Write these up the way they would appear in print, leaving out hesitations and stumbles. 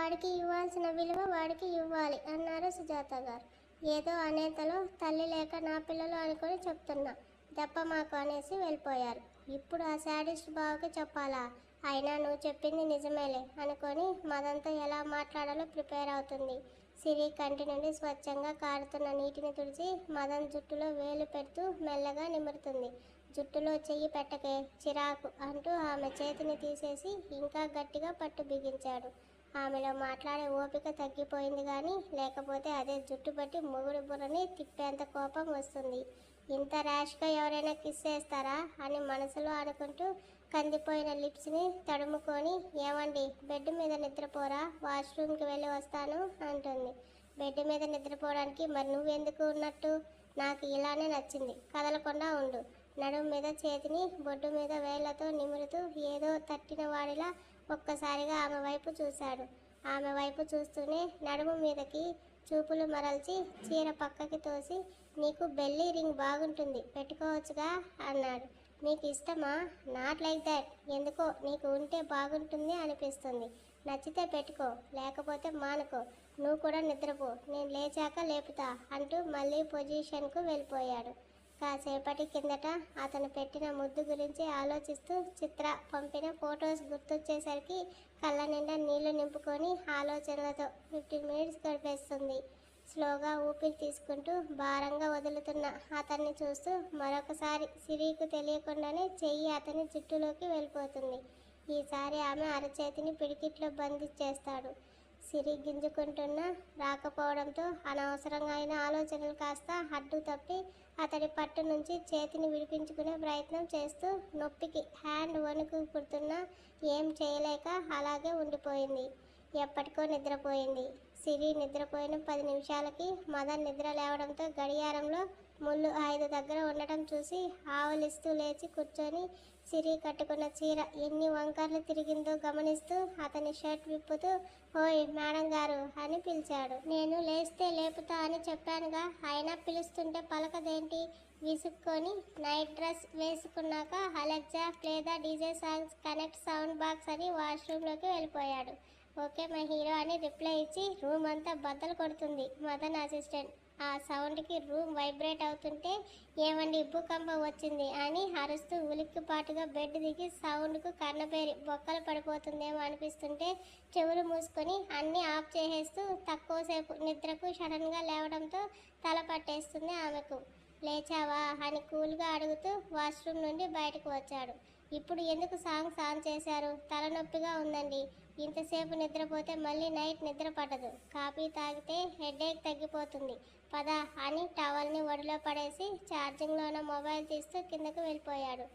వాడికి ఇవ్వాల్సిన విలువ వాడికి ఇవ్వాలి అన్నారు సుజాత గారు. ఏదో అనేతలో తల్లి లేక నా పిల్లలు అనుకొని చెప్తున్నా, దెబ్బ మాకు అనేసి వెళ్ళిపోయారు. ఇప్పుడు ఆ శాడిస్ట్ బావకి చెప్పాలా? అయినా నువ్వు చెప్పింది నిజమేలే అనుకొని మదంతో ఎలా మాట్లాడాలో ప్రిపేర్ అవుతుంది. సిరి కంటి నుండి స్వచ్ఛంగా కారుతున్న నీటిని తుడిచి మదన్ జుట్టులో వేలు పెడుతూ మెల్లగా నిమురుతుంది. జుట్టులో చెయ్యి పెట్టకే, చిరాకు అంటూ ఆమె చేతిని తీసేసి ఇంకా గట్టిగా పట్టు బిగించాడు. ఆమెలో మాట్లాడే ఓపిక తగ్గిపోయింది కానీ లేకపోతే అదే జుట్టు పట్టి మొగుడు బుర్రని తిప్పేంత కోపం వస్తుంది. ఇంత ర్యాష్గా ఎవరైనా కిస్ చేస్తారా అని మనసులో అనుకుంటూ కందిపోయిన లిప్స్ని తడుముకొని, ఏమండి బెడ్ మీద నిద్రపోరా, వాష్రూమ్కి వెళ్ళి వస్తాను అంటుంది. బెడ్ మీద నిద్రపోవడానికి మరి నువ్వెందుకు ఉన్నట్టు? నాకు ఇలానే నచ్చింది, కదలకుండా ఉండు. నడుము మీద చేతిని బొడ్డు మీద వేళ్లతో నిమురుతూ ఏదో తట్టిన వాడిలా ఒక్కసారిగా ఆమె వైపు చూశాడు. ఆమె వైపు చూస్తూనే నడుము మీదకి చూపులు మరల్చి చీర పక్కకి తోసి, నీకు బెల్లీ రింగ్ బాగుంటుంది, పెట్టుకోవచ్చుగా అన్నాడు. నీకు ఇష్టమా? Not like that. ఎందుకో నీకు ఉంటే బాగుంటుంది అనిపిస్తుంది. నచ్చితే పెట్టుకో, లేకపోతే మానుకో. నువ్వు కూడా నిద్రపో, నేను లేచాక లేపుతా అంటూ మళ్ళీ పొజిషన్కు వెళ్ళిపోయాడు. కాసేపటి కిందట అతను పెట్టిన ముద్దు గురించి ఆలోచిస్తూ చిత్ర పంపిన ఫొటోస్ గుర్తొచ్చేసరికి కళ్ళ నిండా నీళ్లు నింపుకొని ఆలోచనలతో 15 మినిట్స్ గడిపేస్తుంది. స్లోగా ఊపిరి తీసుకుంటూ భారంగా వదులుతున్న అతన్ని చూస్తూ మరొకసారి సిరికి తెలియకుండానే చెయ్యి అతని జుట్టులోకి వెళ్ళిపోతుంది. ఈసారి ఆమె అరచేతిని పిడికిట్లో బంధించేస్తాడు. సిరి గింజుకుంటున్నా రాకపోవడంతో అనవసరంగా అయిన ఆలోచనలు కాస్త అడ్డు తప్పి అతడి పట్టు నుంచి చేతిని విడిపించుకునే ప్రయత్నం చేస్తూ నొప్పికి హ్యాండ్ వణుకు పుడుతున్నా ఏం చేయలేక అలాగే ఉండిపోయింది. ఎప్పటికో నిద్రపోయింది. సిరి నిద్రపోయిన 10 నిమిషాలకి మదన్ నిద్ర లేవడంతో గడియారంలో ముళ్ళు 5 దగ్గర ఉండటం చూసి ఆవలిస్తూ లేచి కూర్చొని సిరి కట్టుకున్న చీర ఎన్ని వంకర్లు తిరిగిందో గమనిస్తూ అతని షర్ట్ విప్పుతూ, ఓయ్ మేడం గారు అని పిలిచాడు. నేను లేస్తే లేపుతా అని చెప్పానుగా, అయినా పిలుస్తుంటే పలకదేంటి? విసుక్కొని నైట్ డ్రెస్ వేసుకున్నాక Alexa play the DJ songs, connect sound box అని వాష్రూమ్లోకి వెళ్ళిపోయాడు. ఓకే మై హీరో అని రిప్లై ఇచ్చి రూమ్ అంతా బద్దలు కొడుతుంది మదన్ అసిస్టెంట్. ఆ సౌండ్కి రూమ్ వైబ్రేట్ అవుతుంటే ఏమండి భూకంపం వచ్చింది అని అరుస్తూ ఉలిక్కిపాటుగా బెడ్ దిగి సౌండ్కు కన్నపేరి బొక్కలు పడిపోతుందేమో అనిపిస్తుంటే చెవులు మూసుకొని అన్నీ ఆఫ్ చేసేస్తూ తక్కువసేపు నిద్రకు సడన్గా లేవడంతో తల పట్టేస్తుంది ఆమెకు. లేచావా అని కూల్గా అడుగుతూ వాష్రూమ్ నుండి బయటకు వచ్చాడు. ఇప్పుడు ఎందుకు సాంగ్స్ ఆన్ చేశారు? తలనొప్పిగా ఉందండి. ఇంతసేపు నిద్రపోతే మళ్ళీ నైట్ నిద్ర పడదు. కాఫీ తాగితే హెడేక్ తగ్గిపోతుంది. పద అని టవల్ని ఒడిలో పడేసి ఛార్జింగ్లో ఉన్న మొబైల్ తీస్తూ కిందకు వెళ్ళిపోయాడు.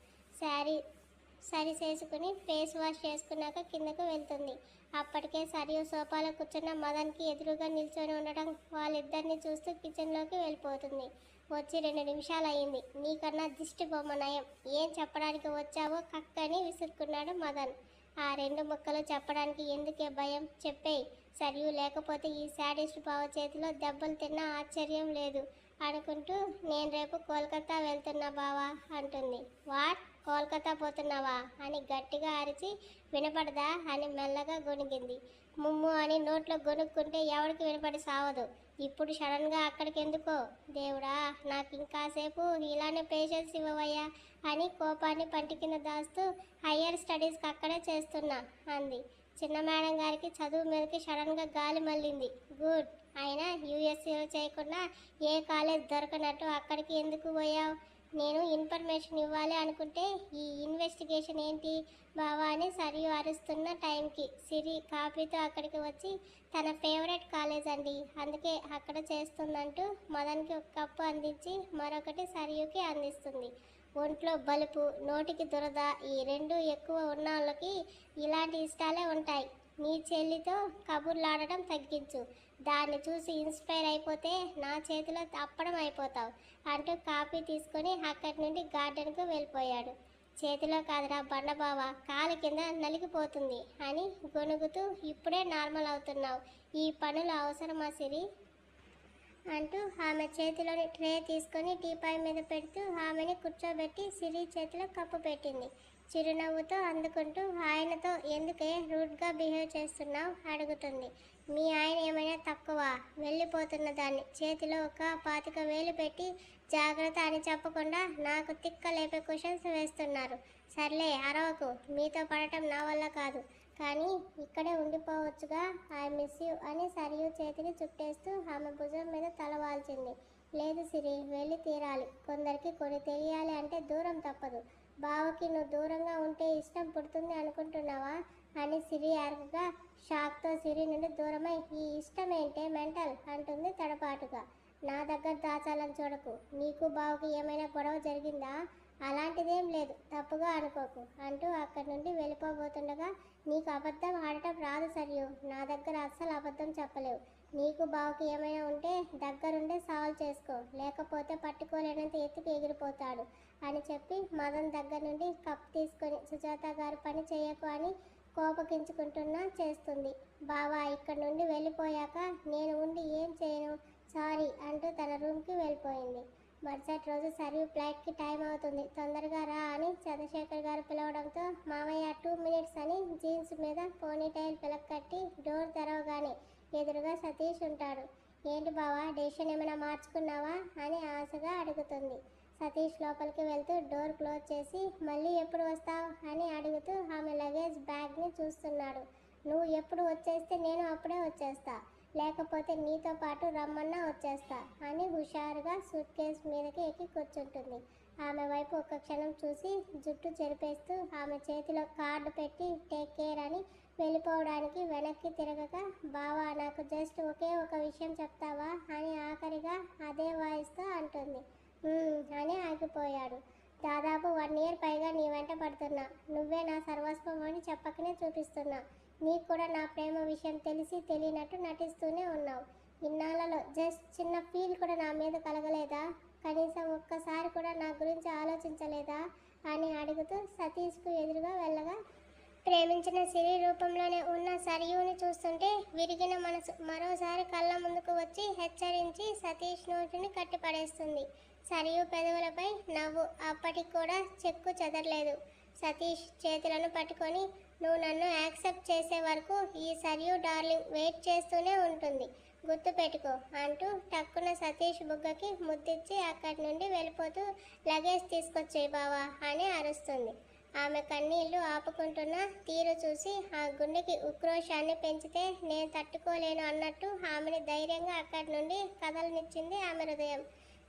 సరి చేసుకుని ఫేస్ వాష్ చేసుకున్నాక కిందకు వెళ్తుంది. అప్పటికే సరియు సోఫాలో కూర్చున్న మదన్కి ఎదురుగా నిల్చొని ఉండటం వాళ్ళిద్దరిని చూస్తూ కిచెన్లోకి వెళ్ళిపోతుంది. వచ్చి 2 నిమిషాలు అయ్యింది. నీకన్నా దిష్టి బొమ్మ నయం. ఏం చెప్పడానికి వచ్చావో కక్కని విసుక్కున్నాడు మదన్. ఆ 2 ముక్కలు చెప్పడానికి ఎందుకే భయం? చెప్పేయి. సరియు లేకపోతే ఈ శాడిస్ట్ బావ చేతిలో దెబ్బలు తిన్నా ఆశ్చర్యం లేదు అనుకుంటూ, నేను రేపు కోల్కతా వెళ్తున్నా బావా అంటుంది. వాట్? కోల్కతా పోతున్నావా అని గట్టిగా అరిచి, వినపడదా అని మెల్లగా గొణిగింది. ముమ్ము అని నోట్లో గొనుక్కుంటే ఎవరికి వినపడి సావదు. ఇప్పుడు సడన్గా అక్కడికి ఎందుకో? దేవుడా, నాకు ఇంకాసేపు ఇలానే పేషెన్స్ ఇవ్వవయ్యా అని కోపాన్ని పంటి కింద దాస్తూ, హయ్యర్ స్టడీస్కి అక్కడే చేస్తున్నా అంది. చిన్న మేడం గారికి చదువు మీదకి సడన్గా గాలి మళ్ళింది. గుడ్. అయినా యూఎస్సీలో చేయకుండా ఏ కాలేజ్ దొరకనట్టు అక్కడికి ఎందుకు పోయావు? నేను ఇన్ఫర్మేషన్ ఇవ్వాలి అనుకుంటే ఈ ఇన్వెస్టిగేషన్ ఏంటి బావా అని సరియు అరుస్తున్న టైంకి సిరి కాఫీతో అక్కడికి వచ్చి, తన ఫేవరెట్ కాలేజ్ అండి, అందుకే అక్కడ చేస్తుందంటూ మదన్కి ఒక కప్పు అందించి మరొకటి సరియుకి అందిస్తుంది. ఒంట్లో బలుపు, నోటికి దురద ఈ 2 ఎక్కువ ఉన్న వాళ్ళకి ఇలాంటి ఇష్టాలే ఉంటాయి. నీ చెల్లితో కబుర్లాడటం తగ్గించు. దాన్ని చూసి ఇన్స్పైర్ అయిపోతే నా చేతిలో అప్పడం అయిపోతావు అంటూ కాఫీ తీసుకొని అక్కడి నుండి గార్డెన్కు వెళ్ళిపోయాడు. చేతిలో కాదురా బండబావ, కాలు కింద నలిగిపోతుంది అని గొణుగుతూ, ఇప్పుడే నార్మల్ అవుతున్నావు, ఈ పనులు అవసరమా సిరి అంటూ ఆమె చేతిలోని ట్రే తీసుకొని టీపాయ్ మీద పెడుతూ ఆమెని కూర్చోబెట్టి సిరి చేతిలో కప్పు పెట్టింది. చిరునవ్వుతో అందుకుంటూ ఆయనతో ఎందుకే రూడ్గా బిహేవ్ చేస్తున్నావు అడుగుతుంది. మీ ఆయన ఏమైనా తక్కువ? వెళ్ళిపోతున్న దాన్ని చేతిలో ఒక 25,000 పెట్టి జాగ్రత్త అని చెప్పకుండా నాకు తిక్క లేపే క్వశ్చన్స్ వేస్తున్నారు. సర్లే అరవకు, మీతో పడటం నా వల్ల కాదు, కానీ ఇక్కడే ఉండిపోవచ్చుగా. ఐ మిస్ యూ అని సరియు చేతిని చుట్టేస్తూ ఆమె భుజం మీద తల వాల్చింది. లేదు సిరి, వెళ్ళి తీరాలి. కొందరికి కొన్ని తెలియాలి అంటే దూరం తప్పదు. బావకి నువ్వు దూరంగా ఉంటే ఇష్టం పుడుతుంది అనుకుంటున్నావా అని సిరి అరగగా షాక్తో సిరి నుండి దూరమై ఈ ఇష్టం ఏంటే మెంటల్ అంటుంది తడపాటుగా. నా దగ్గర దాచాలని చూడకు. నీకు బావకి ఏమైనా గొడవ జరిగిందా? అలాంటిదేం లేదు, తప్పుగా అనుకోకు అంటూ అక్కడి నుండి వెళ్ళిపోబోతుండగా నీకు అబద్ధం ఆడటం రాదు సరియు. నా దగ్గర అస్సలు అబద్ధం చెప్పలేవు. నీకు బావకి ఏమైనా ఉంటే దగ్గరుండే సాల్వ్ చేసుకో, లేకపోతే పట్టుకోలేనంత ఎత్తుకు ఎగిరిపోతాడు అని చెప్పి మదన్ దగ్గర నుండి కప్ తీసుకొని సుజాత గారు పని చేయకు అని కోపగించుకుంటున్నా చేస్తుంది. బావా ఇక్కడి నుండి వెళ్ళిపోయాక నేను ఉండి ఏం చేయను, సారీ అంటూ తన రూమ్కి వెళ్ళిపోయింది. మరుసటి రోజు సరియు ఫ్లైట్కి టైం అవుతుంది, తొందరగా రా అని చంద్రశేఖర్ గారు పిలవడంతో మామయ్య 2 minutes అని జీన్స్ మీద పోనీటైల్ పిలక్కట్టి డోర్ తెరవగానే ఎదురుగా సతీష్ ఉంటాడు. ఏంటి బావా, డెసిషన్ ఏమైనా మార్చుకున్నావా అని ఆశగా అడుగుతుంది. సతీష్ లోపలికి వెళ్తూ డోర్ క్లోజ్ చేసి మళ్ళీ ఎప్పుడు వస్తావు అని అడుగుతూ ఆమె లగేజ్ బ్యాగ్ని చూస్తున్నాడు. నువ్వు ఎప్పుడు వచ్చేస్తే నేను అప్పుడే వచ్చేస్తా, లేకపోతే నీతో పాటు రమ్మన్నా వచ్చేస్తా అని హుషారుగా సూట్ కేస్ మీదకి ఎక్కి కూర్చుంటుంది. ఆమె వైపు ఒక్క క్షణం చూసి జుట్టు చెరిపేస్తూ ఆమె చేతిలో కార్డు పెట్టి టేక్ కేర్ అని వెళ్ళిపోవడానికి వెనక్కి తిరగక బావా నాకు జస్ట్ ఒకే ఒక విషయం చెప్తావా అని ఆఖరిగా అదే వాయిస్తో అంటుంది. అని ఆగిపోయాడు. దాదాపు 1 year పైగా నీ వెంట పడుతున్నా, నువ్వే నా సర్వస్వం అని చెప్పకనే చూపిస్తున్నా. నీకు కూడా నా ప్రేమ విషయం తెలిసి తెలియనట్టు నటిస్తూనే ఉన్నావు. ఇన్నాళ్ళలో జస్ట్ చిన్న ఫీల్ కూడా నా మీద కలగలేదా? కనీసం ఒక్కసారి కూడా నా గురించి ఆలోచించలేదా అని అడుగుతూ సతీష్కు ఎదురుగా వెళ్ళగా ప్రేమించిన సిరి రూపంలోనే ఉన్న సరియుని చూస్తుంటే విరిగిన మనసు మరోసారి కళ్ళ ముందుకు వచ్చి హెచ్చరించి సతీష్ నోటిని కట్టిపడేస్తుంది. సరియు పెదవులపై నవ్వు అప్పటికి కూడా చెక్కు చెదరలేదు. సతీష్ చేతులను పట్టుకొని నువ్వు నన్ను యాక్సెప్ట్ చేసే వరకు ఈ సరియు డార్లింగ్ వెయిట్ చేస్తూనే ఉంటుంది, గుర్తుపెట్టుకో అంటూ టక్కున సతీష్ బుగ్గకి ముద్దిచ్చి అక్కడి నుండి వెళ్ళిపోతూ లగేజ్ తీసుకొచ్చేయి బావా అని అరుస్తుంది. ఆమె కన్నీళ్లు ఆపుకుంటున్న తీరు చూసి ఆ గుండెకి ఉక్రోషాన్ని పెంచితే నేను తట్టుకోలేను అన్నట్టు ఆమెని ధైర్యంగా అక్కడి నుండి కదలనిచ్చింది ఆమె హృదయం.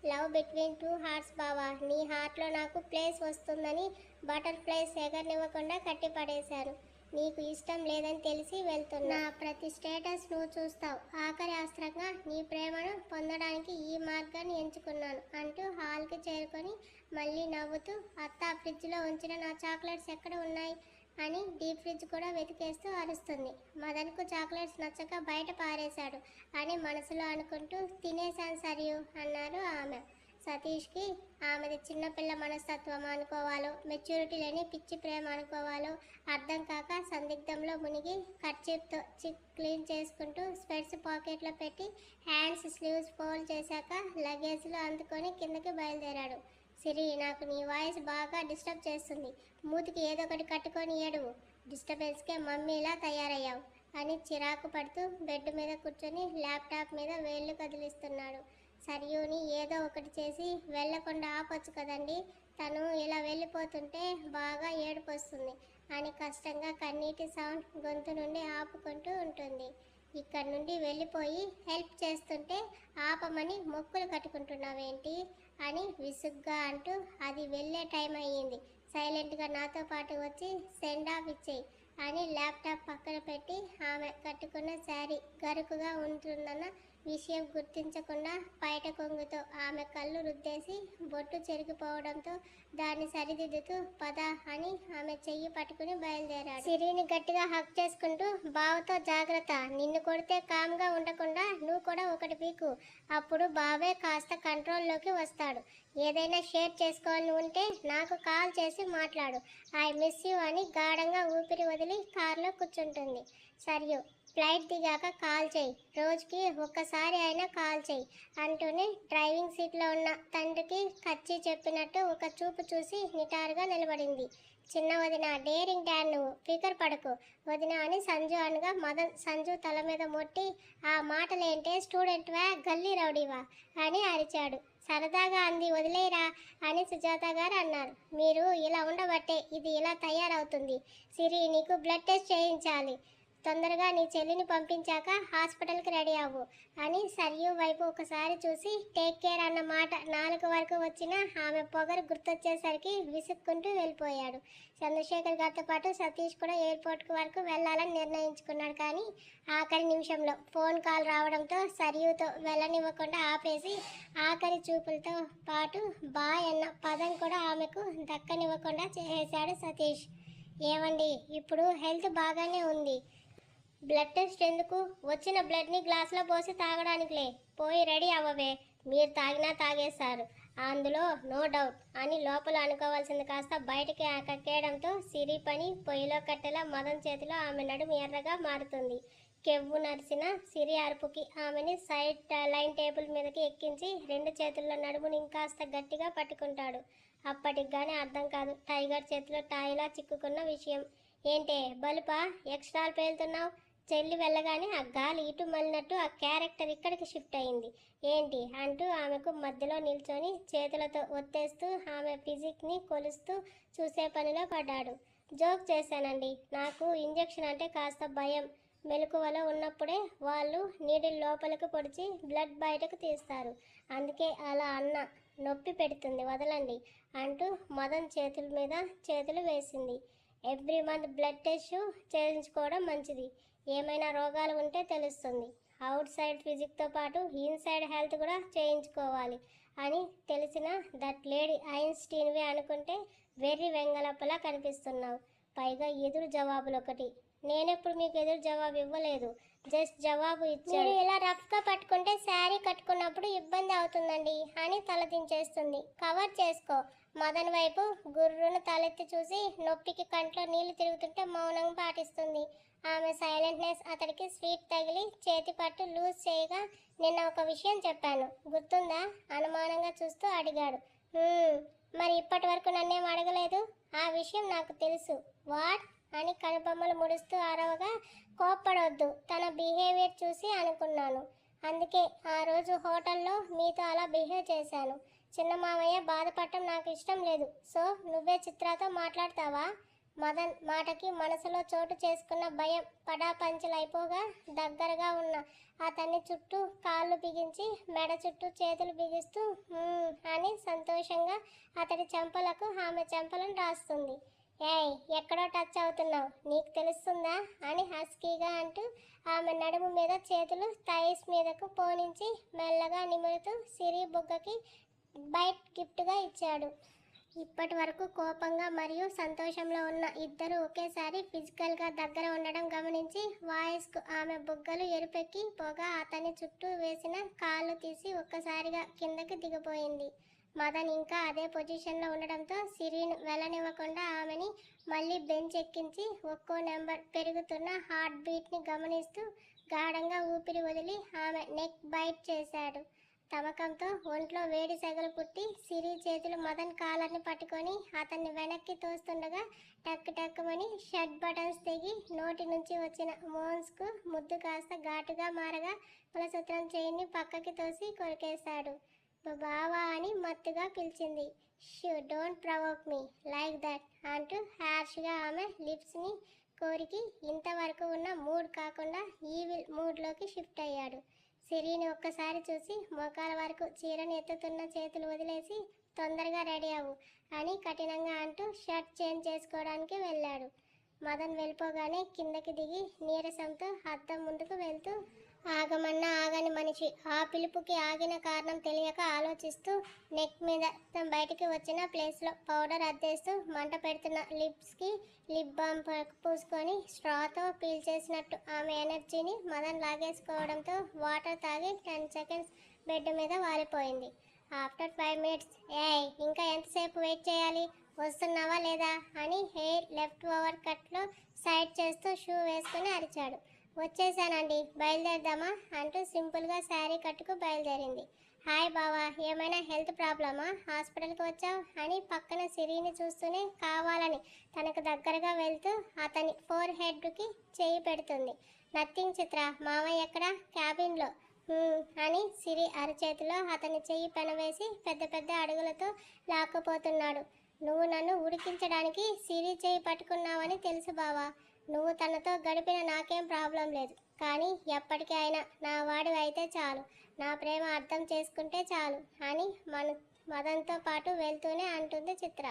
లవ్ బిట్వీన్ 2 hearts బావా, నీ హార్ట్లో నాకు ప్లేస్ వస్తుందని బటర్ఫ్లైస్ ఎగరనివ్వకుండా కట్టిపడేశాను. నీకు ఇష్టం లేదని తెలిసి వెళ్తున్నా. ప్రతి స్టేటస్ నువ్వు చూస్తావు. ఆఖరి అస్త్రంగా నీ ప్రేమను పొందడానికి ఈ మార్గాన్ని ఎంచుకున్నాను అంటూ హాల్కి చేరుకొని మళ్ళీ నవ్వుతూ అత్త ఫ్రిడ్జ్లో ఉంచిన నా చాక్లెట్స్ ఎక్కడ ఉన్నాయి అని డీప్ ఫ్రిడ్జ్ కూడా వెతికేస్తూ అరుస్తుంది. మదన్కు చాక్లెట్స్ నచ్చక బయట పారేశాడు అని మనసులో అనుకుంటూ తినేశాను సరియు అన్నారు ఆమె. సతీష్కి ఆమెది చిన్నపిల్ల మనస్తత్వం అనుకోవాలో మెచ్యూరిటీ లేని పిచ్చి ప్రేమ అనుకోవాలో అర్థం కాక సందిగ్ధంలో మునిగి కర్చీఫ్తో చిక్ క్లీన్ చేసుకుంటూ స్పెట్స్ పాకెట్లో పెట్టి హ్యాండ్స్ స్లీవ్స్ ఫోల్డ్ చేశాక లగేజ్లో అందుకొని కిందకి బయలుదేరాడు. సిరి, నాకు నీ వాయిస్ బాగా డిస్టర్బ్ చేస్తుంది, మూతికి ఏదో ఒకటి కట్టుకొని ఏడువు, డిస్టర్బెన్స్కే మమ్మీలా తయారయ్యావు అని చిరాకు పడుతూ బెడ్ మీద కూర్చొని ల్యాప్టాప్ మీద వేళ్ళు కదిలిస్తున్నాడు. సరియుని ఏదో ఒకటి చేసి వెళ్ళకుండా ఆపొచ్చు కదండి, తను ఇలా వెళ్ళిపోతుంటే బాగా ఏడుపు వస్తుంది అని కష్టంగా కన్నీటి సౌండ్ గొంతు నుండి ఆపుకుంటూ ఉంటుంది. ఇక్కడ నుండి వెళ్ళిపోయి హెల్ప్ చేస్తుంటే ఆపమని మొక్కులు కట్టుకుంటున్నావేంటి అని విసుగ్గా అంటూ అది వెళ్ళే టైం అయ్యింది, సైలెంట్గా నాతో పాటు వచ్చి సెండ్ ఆఫ్ ఇచ్చేయి అని ల్యాప్టాప్ పక్కన పెట్టి ఆమె కట్టుకున్న శారీ గరుకుగా ఉంటుందన్న విషయం గుర్తించకుండా బయట కొంగుతో ఆమె కళ్ళు రుద్దేసి బొట్టు చెరిగిపోవడంతో దాన్ని సరిదిద్దుతూ పద అని ఆమె చెయ్యి పట్టుకుని బయలుదేరాడు. సిరిని గట్టిగా హక్ చేసుకుంటూ బావతో జాగ్రత్త, నిన్ను కొడితే కామ్గా ఉండకుండా నువ్వు కూడా ఒకటి పీకు, అప్పుడు బావే కాస్త కంట్రోల్లోకి వస్తాడు. ఏదైనా షేర్ చేసుకోవాలని ఉంటే నాకు కాల్ చేసి మాట్లాడు, ఐ మిస్ యూ అని గాఢంగా ఊపిరి వదిలి కారులో కూర్చుంటుంది. సరియు, ఫ్లైట్ దిగాక కాల్ చేయి, రోజుకి ఒక్కసారి అయినా కాల్ చేయి అంటూనే డ్రైవింగ్ సీట్లో ఉన్న తండ్రికి కచ్చి చెప్పినట్టు ఒక చూపు చూసి నిటారుగా నిలబడింది. చిన్న వదిన, డేరింగ్ డాడ్ నువ్వు, ఫికర్ పడకు వదిన అని సంజు అనగా మదన్ సంజు తల మీద మొట్టి, ఆ మాటలేంటే స్టూడెంట్వా గల్లీ రౌడీవా అని అరిచాడు. సరదాగా అంది, వదిలేరా అని సుజాత గారు అన్నారు. మీరు ఇలా ఉండబట్టే ఇది ఇలా తయారవుతుంది. సిరి, నీకు బ్లడ్ టెస్ట్ చేయించాలి. తొందరగా నీ చెల్లిని పంపించాక హాస్పిటల్కి రెడీ అవ్వు అని సరియు వైపు ఒకసారి చూసి టేక్ కేర్ అన్న మాట నాలుగు వరకు వచ్చినా ఆమె పొగరు గుర్తొచ్చేసరికి విసుక్కుంటూ వెళ్ళిపోయాడు. చంద్రశేఖర్ గారితో పాటు సతీష్ కూడా ఎయిర్పోర్ట్ వరకు వెళ్ళాలని నిర్ణయించుకున్నాడు. కానీ ఆఖరి నిమిషంలో ఫోన్ కాల్ రావడంతో సరియుతో వెళ్ళనివ్వకుండా ఆపేసి ఆఖరి చూపులతో పాటు బాయ్ అన్న పదం కూడా ఆమెకు దక్కనివ్వకుండా చేసేశాడు సతీష్. ఏమండి, ఇప్పుడు హెల్త్ బాగానే ఉంది. బ్లడ్ టెస్ట్ ఎందుకు? వచ్చిన బ్లడ్ని గ్లాసులో పోసి తాగడానికిలే. పోయి రెడీ అవ్వవే. మీరు తాగినా తాగేశారు, అందులో నో డౌట్ అని లోపల అనుకోవాల్సింది కాస్త బయటికి కక్కేయడంతో సిరి పని పొయ్యిలో కట్టెలా మదన్ చేతిలో ఆమె నడుము ఎర్రగా మారుతుంది. కెవ్వు నరిసిన సిరి అరుపుకి ఆమెని సైడ్ లైన్ టేబుల్ మీదకి ఎక్కించి రెండు చేతుల్లో నడుముని ఇంకాస్త గట్టిగా పట్టుకుంటాడు. అప్పటికి కానీ అర్థం కాదు టైగర్ చేతిలో టాయిలా చిక్కుకున్న విషయం. ఏంటే బలుపా ఎక్స్ట్రాలు పేలుతున్నావు? చెల్లి వెళ్ళగానే ఆ గాలి ఇటు మళ్ళినట్టు ఆ క్యారెక్టర్ ఇక్కడికి షిఫ్ట్ అయింది ఏంటి అంటూ ఆమెకు మధ్యలో నిల్చొని చేతులతో ఒత్తేస్తూ ఆమె ఫిజిక్ని కొలుస్తూ చూసే పనిలో పడ్డాడు. జోక్ చేశానండి. నాకు ఇంజెక్షన్ అంటే కాస్త భయం. మెలకువలో ఉన్నప్పుడే వాళ్ళు నీడిల్ లోపలికి పొడిచి బ్లడ్ బయటకు తీస్తారు. అందుకే అలా అన్న. నొప్పి పెడుతుంది, వదలండి అంటూ మదన్ చేతుల మీద చేతులు వేసింది. ఎవ్రీ మంత్ బ్లడ్ టెస్ట్ చేయించుకోవడం మంచిది. ఏమైనా రోగాలు ఉంటే తెలుస్తుంది. అవుట్ సైడ్ ఫిజిక్తో పాటు ఇన్సైడ్ హెల్త్ కూడా చేయించుకోవాలి అని తెలిసిన దట్ లేడీ ఐన్స్టీన్వే అనుకుంటే వెర్రి వెంగళప్పలా కనిపిస్తున్నావు. పైగా ఎదురు జవాబులు ఒకటి. నేనెప్పుడు మీకు ఎదురు జవాబు ఇవ్వలేదు, జస్ట్ జవాబు ఇచ్చాను. ఇలా రఫ్గా పట్టుకుంటే శారీ కట్టుకున్నప్పుడు ఇబ్బంది అవుతుందండి అని తలదించేస్తుంది. కవర్ చేసుకో. మదన్ వైపు గుర్రును తలెత్తి చూసి నొప్పికి కంట్లో నీళ్లు తిరుగుతుంటే మౌనంగా పాటిస్తుంది. ఆమె సైలెంట్నెస్ అతడికి స్వీట్ తగిలి చేతి పట్టు లూజ్ చేయగా, నిన్న ఒక విషయం చెప్పాను గుర్తుందా? అనుమానంగా చూస్తూ అడిగాడు. మరి ఇప్పటి వరకు నన్నేం అడగలేదు. ఆ విషయం నాకు తెలుసు. వాట్ అని కనుబొమ్మలు ముడుస్తూ అరవగా, కోప్పడొద్దు, తన బిహేవియర్ చూసి అనుకున్నాను. అందుకే ఆ రోజు హోటల్లో మీతో అలా బిహేవ్ చేశాను. చిన్న మామయ్య బాధపడటం నాకు ఇష్టం లేదు. సో నువ్వే చిత్రాతో మాట్లాడతావా? మదన్ మాటకి మనసులో చోటు చేసుకున్న భయం పడాపంచలైపోగా దగ్గరగా ఉన్న అతన్ని చుట్టూ కాళ్ళు బిగించి మెడ చుట్టూ చేతులు బిగిస్తూ అని సంతోషంగా అతడి చెంపలకు ఆమె చెంపలను రాస్తుంది. ఏయ్, ఎక్కడో టచ్ అవుతున్నావు, నీకు తెలుస్తుందా అని హస్కీగా అంటూ ఆమె నడుము మీద చేతులు థైస్ మీదకు పోనించి మెల్లగా నిమురుతూ సిరి బుగ్గకి బైట్ గిఫ్ట్గా ఇచ్చాడు. ఇప్పటి వరకు కోపంగా మరియు సంతోషంలో ఉన్న ఇద్దరు ఒకేసారి ఫిజికల్గా దగ్గర ఉండడం గమనించి వాయిస్కు ఆమె బుగ్గలు ఎరుపెక్కి పోగా అతని చుట్టూ వేసిన కాళ్ళు తీసి ఒక్కసారిగా కిందకి దిగిపోయింది. మదన్ ఇంకా అదే పొజిషన్లో ఉండడంతో సిరిను వెళ్ళనివ్వకుండా ఆమెని మళ్ళీ బెంచ్ ఎక్కించి ఒక్కో నెంబర్ పెరుగుతున్న హార్ట్ బీట్ని గమనిస్తూ గాఢంగా ఊపిరి వదిలి ఆమె నెక్ బైట్ చేశాడు. తమకంతో ఒంట్లో వేడి సెగలు పుట్టి సిరి చేతులు మదన్ కాలర్ని పట్టుకొని అతన్ని వెనక్కి తోస్తుండగా టక్ టక్కుమని షర్ట్ బటన్స్ తెగి నోటి నుంచి వచ్చిన మోన్స్కు ముద్దు కాస్త ఘాటుగా మారగా కులసూత్రం చైన్ని పక్కకి తోసి కొరికేశాడు. బావా అని మత్తుగా పిలిచింది. Shoe don't provoke me like that అంటూ హ్యార్ష్గా ఆమె లిప్స్ని కోరికి ఇంతవరకు ఉన్న మూడ్ కాకుండా ఈవిల్ మూడ్లోకి షిఫ్ట్ అయ్యాడు. సిరిని ఒక్కసారి చూసి మోకాల వరకు చీరను ఎత్తుతున్న చేతులు వదిలేసి తొందరగా రెడీ అవ్వు అని కఠినంగా అంటూ షర్ట్ చేంజ్ చేసుకోవడానికి వెళ్ళాడు. మదన్ వెళ్ళిపోగానే కిందకి దిగి నీరసంతో అద్దం ముందుకు వెళ్తూ ఆగమన్నా ఆగని మనిషి. ఆ పిలుపుకి ఆగిన కారణం తెలియక ఆలోచిస్తూ నెక్ మీద బయటికి వచ్చిన ప్లేస్లో పౌడర్ అద్దేస్తూ మంట పెడుతున్న లిప్స్కి లిప్ బామ్ పూసుకొని స్ట్రాతో పీల్చేసినట్టు ఆమె ఎనర్జీని మదన్ లాగేసుకోవడంతో వాటర్ తాగి 10 సెకండ్స్ బెడ్ మీద వాలిపోయింది. ఆఫ్టర్ 5 మినిట్స్ ఏయ్, ఇంకా ఎంతసేపు వెయిట్ చేయాలి, వస్తున్నావా లేదా అని హెయిర్ లెఫ్ట్ ఓవర్ కట్లో సైడ్ చేస్తూ షూ వేసుకొని అరిచాడు. వచ్చేసానండి, బయలుదేరదామా అంటూ సింపుల్గా శారీ కట్టుకు బయలుదేరింది. హాయ్ బావా, ఏమైనా హెల్త్ ప్రాబ్లమా, హాస్పిటల్కి వచ్చావు అని పక్కన సిరిని చూస్తూనే కావాలని తనకు దగ్గరగా వెళ్తూ అతని ఫోర్ హెడ్కి చేయి పెడుతుంది. నథింగ్ చిత్ర, మావయ్య ఎక్కడ? క్యాబిన్లో అని సిరి అరచేతిలో అతని చెయ్యి పెనవేసి పెద్ద పెద్ద అడుగులతో లాక్కుపోతున్నాడు. నువ్వు నన్ను ఉడికించడానికి సిరి చేయి పట్టుకున్నావని తెలుసు బావా. నువ్వు తనతో గడిపిన నాకేం ప్రాబ్లం లేదు, కానీ ఎప్పటికీ అయినా నా వాడివి అయితే చాలు, నా ప్రేమ అర్థం చేసుకుంటే చాలు అని మదన్తో పాటు వెళ్తూనే అంటుంది చిత్ర.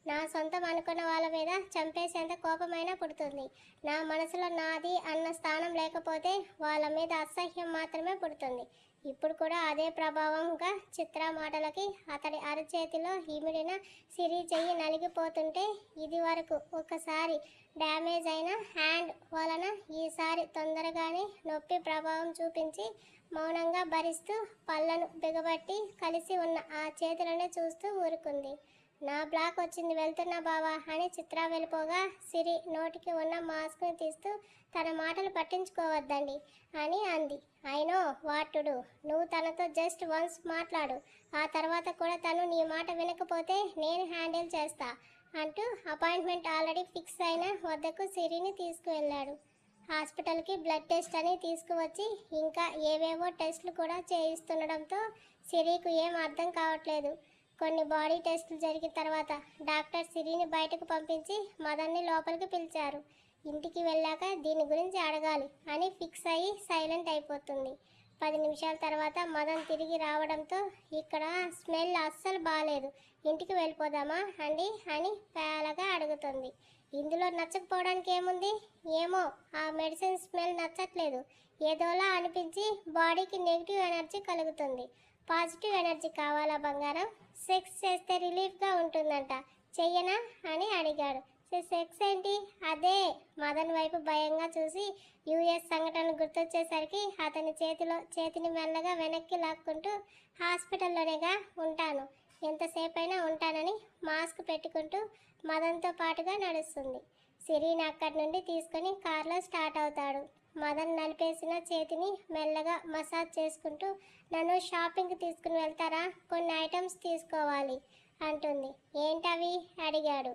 నా సొంతం అనుకున్న వాళ్ళ మీద చంపేసేంత కోపమైనా పుడుతుంది. నా మనసులో నాది అన్న స్థానం లేకపోతే వాళ్ళ మీద అసహ్యం మాత్రమే పుడుతుంది. ఇప్పుడు కూడా అదే ప్రభావంగా చిత్ర మాటలకి అతడి అరచేతిలో ఇమిడిన సిరి చెయ్యి నలిగిపోతుంటే ఇది వరకు ఒకసారి డ్యామేజ్ అయిన హ్యాండ్ వలన ఈసారి తొందరగానే నొప్పి ప్రభావం చూపించి మౌనంగా భరిస్తూ పళ్ళను బిగబట్టి కలిసి ఉన్న ఆ చేతులనే చూస్తూ ఊరుకుంది. నా బ్లాక్ వచ్చింది, వెళ్తున్నా బావా అని చిత్ర వెళ్ళిపోగా సిరి నోటికి ఉన్న మాస్క్ని తీస్తూ తన మాటలు పట్టించుకోవద్దండి అని అంది. అయినో వాటుడు, నువ్వు తనతో జస్ట్ వన్స్ మాట్లాడు, ఆ తర్వాత కూడా తను నీ మాట వినకపోతే నేను హ్యాండిల్ చేస్తా అంటూ అపాయింట్మెంట్ ఆల్రెడీ ఫిక్స్ అయిన వద్దకు సిరిని తీసుకువెళ్ళాడు. హాస్పిటల్కి బ్లడ్ టెస్ట్ అని తీసుకువచ్చి ఇంకా ఏవేవో టెస్టులు కూడా చేయిస్తుండడంతో సిరికి ఏం అర్థం కావట్లేదు. కొన్ని బాడీ టెస్టులు జరిగిన తర్వాత డాక్టర్ సిరిని బయటకు పంపించి మదన్ని లోపలికి పిలిచారు. ఇంటికి వెళ్ళాక దీని గురించి అడగాలి అని ఫిక్స్ అయ్యి సైలెంట్ అయిపోతుంది. 10 నిమిషాల తర్వాత మదన్ తిరిగి రావడంతో ఇక్కడ స్మెల్ అస్సలు బాగాలేదు, ఇంటికి వెళ్ళిపోదామా అండి అని పేలగా అడుగుతుంది. ఇందులో నచ్చకపోవడానికి ఏముంది, ఏమో ఆ మెడిసిన్ స్మెల్ నచ్చట్లేదు, ఏదోలా అనిపించి బాడీకి నెగిటివ్ ఎనర్జీ కలుగుతుంది. పాజిటివ్ ఎనర్జీ కావాలా బంగారం? సెక్స్ చేస్తే రిలీఫ్గా ఉంటుందంట, చెయ్యనా అని అడిగాడు. సెక్స్ ఏంటి? అదే. మదన్ వైపు భయంగా చూసి యుఎస్ సంఘటనలు గుర్తొచ్చేసరికి అతని చేతిని మెల్లగా వెనక్కి లాక్కుంటూ హాస్పిటల్లోనేగా, ఉంటాను, ఎంతసేపైనా ఉంటానని మాస్క్ పెట్టుకుంటూ మదన్తో పాటుగా నడుస్తుంది. సిరిని అక్కడి నుండి తీసుకొని కారులో స్టార్ట్ అవుతాడు. మదన్ నలిపేసిన చేతిని మెల్లగా మసాజ్ చేసుకుంటూ నన్ను షాపింగ్కి తీసుకుని వెళ్తారా, కొన్ని ఐటమ్స్ తీసుకోవాలి అంటుంది. ఏంటవి అడిగాడు.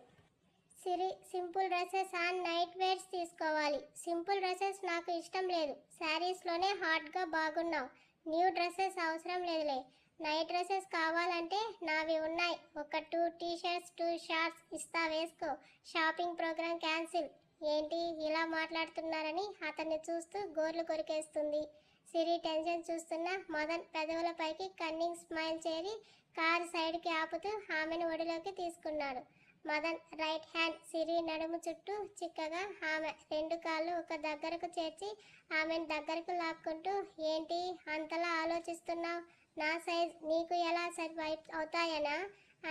Siri, simple dresses and night wears తీసుకోవాలి. సింపుల్ డ్రెస్సెస్ నాకు ఇష్టం లేదు, శారీస్లోనే హాట్గా బాగున్నావు, న్యూ డ్రెస్సెస్ అవసరం లేదులే. నైట్ డ్రెస్సెస్ కావాలంటే నావి ఉన్నాయి, ఒక 2 టీషర్ట్స్ 2 షార్ట్స్ ఇస్తా, వేసుకో, షాపింగ్ ప్రోగ్రామ్ క్యాన్సిల్. ఏంటి ఇలా మాట్లాడుతున్నారని అతన్ని చూస్తూ గోర్లు కొరికేస్తుంది. సిరి టెన్షన్ చూస్తున్న మదన్ పెదవులపైకి కన్నింగ్ స్మైల్ చేరి కారు సైడ్కి ఆపుతూ ఆమెను ఒడిలోకి తీసుకున్నాడు. మదన్ రైట్ హ్యాండ్ సిరి నడుము చుట్టూ చిక్కగా ఆమె 2 కాళ్ళు ఒక దగ్గరకు చేర్చి ఆమెను దగ్గరకు లాక్కుంటూ, ఏంటి అంతలా ఆలోచిస్తున్నావు, నా సైజ్ నీకు ఎలా సరి అవుతాయనా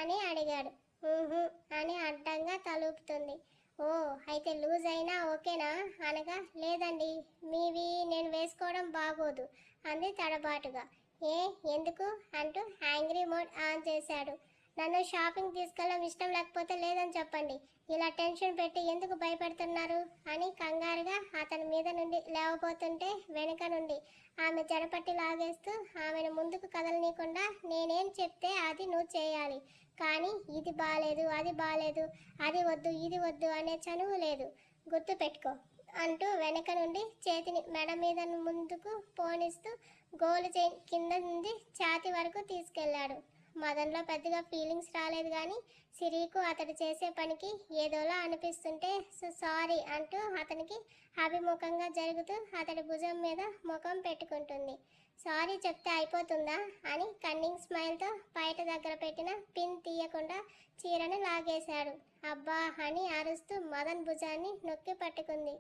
అని అడిగాడు. అని అడ్డంగా తలూపుతుంది. ఓ, అయితే లూజ్ అయినా ఓకేనా అనగా, లేదండి మీవి నేను వేసుకోవడం బాగోదు అంది తడబాటుగా. ఎందుకు అంటూ యాంగ్రీ మోడ్ ఆన్ చేశాడు. నన్ను షాపింగ్ తీసుకెళ్ళడం ఇష్టం లేకపోతే లేదని చెప్పండి, ఇలా టెన్షన్ పెట్టి ఎందుకు భయపెడుతున్నారు అని కంగారుగా అతని మీద నుండి లేవబోతుంటే వెనుక నుండి ఆమె జడపట్టి లాగేస్తూ ఆమెను ముందుకు కదలనీయకుండా, నేనేం చెప్తే అది నువ్వు చేయాలి, కానీ ఇది బాలేదు అది బాలేదు, అది వద్దు ఇది వద్దు అనే చనువు లేదు, గుర్తు పెట్టుకో అంటూ వెనక నుండి చేతిని మెడ మీద ముందుకు పోనిస్తూ గోలు చైన్ కింద నుండి ఛాతి వరకు తీసుకెళ్లాడు. మదన్లో పెద్దగా ఫీలింగ్స్ రాలేదు, కానీ సిరికి అతడు చేసే పనికి ఏదోలా అనిపిస్తుంటే సారీ అంటూ అతనికి అభిముఖంగా జరుగుతూ అతడి భుజం మీద ముఖం పెట్టుకుంటుంది. సారీ చెప్తే అయిపోతుందా అని కన్నింగ్ స్మైల్తో బయట దగ్గర పెట్టిన పిన్ తీయకుండా చీరను లాగేశాడు. అబ్బా అని అరుస్తూ మదన్ భుజాన్ని నొక్కి పట్టుకుంది.